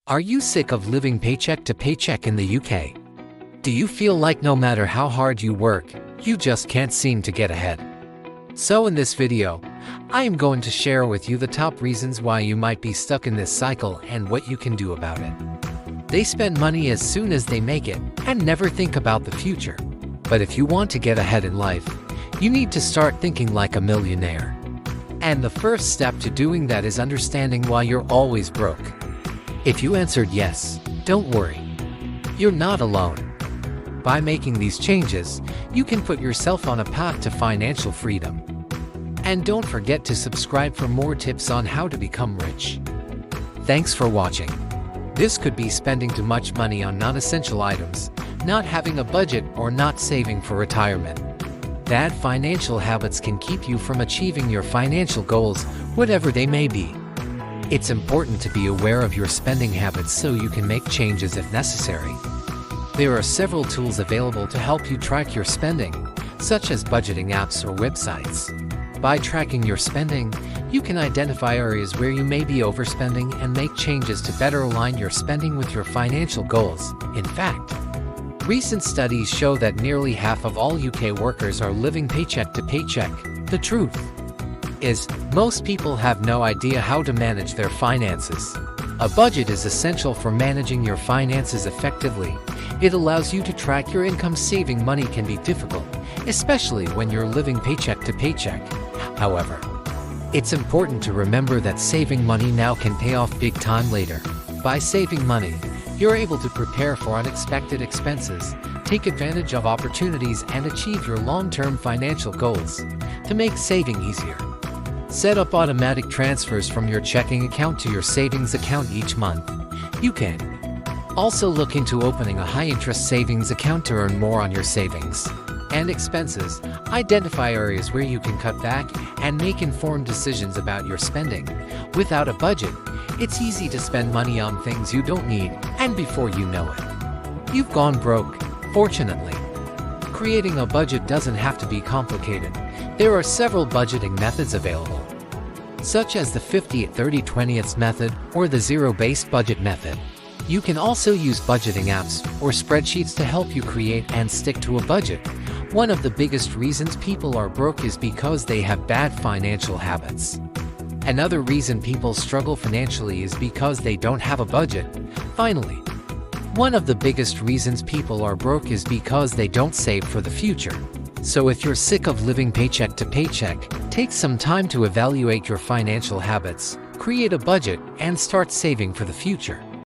Are you sick of living paycheck to paycheck in the UK? Do you feel like no matter how hard you work, you just can't seem to get ahead? So in this video, I am going to share with you the top reasons why you might be stuck in this cycle and what you can do about it. They spend money as soon as they make it and never think about the future. But if you want to get ahead in life, you need to start thinking like a millionaire. And the first step to doing that is understanding why you're always broke. If you answered yes, don't worry. You're not alone. By making these changes, you can put yourself on a path to financial freedom. And don't forget to subscribe for more tips on how to become rich. Thanks for watching. This could be spending too much money on non-essential items, not having a budget, or not saving for retirement. Bad financial habits can keep you from achieving your financial goals, whatever they may be. It's important to be aware of your spending habits so you can make changes if necessary. There are several tools available to help you track your spending, such as budgeting apps or websites. By tracking your spending, you can identify areas where you may be overspending and make changes to better align your spending with your financial goals. In fact, recent studies show that nearly half of all UK workers are living paycheck to paycheck. The truth is, most people have no idea how to manage their finances. A budget is essential for managing your finances effectively. It allows you to track your income. Saving money can be difficult, especially when you're living paycheck to paycheck. However, it's important to remember that saving money now can pay off big time later. By saving money, you're able to prepare for unexpected expenses, take advantage of opportunities, and achieve your long-term financial goals. To make saving easier, set up automatic transfers from your checking account to your savings account each month. You can also look into opening a high-interest savings account to earn more on your savings and expenses. Identify areas where you can cut back and make informed decisions about your spending. Without a budget, it's easy to spend money on things you don't need, and before you know it, you've gone broke. Fortunately, creating a budget doesn't have to be complicated. There are several budgeting methods available, such as the 50-30-20 method or the zero-based budget method. You can also use budgeting apps or spreadsheets to help you create and stick to a budget. One of the biggest reasons people are broke is because they have bad financial habits. Another reason people struggle financially is because they don't have a budget. Finally, one of the biggest reasons people are broke is because they don't save for the future. So if you're sick of living paycheck to paycheck, take some time to evaluate your financial habits, create a budget, and start saving for the future.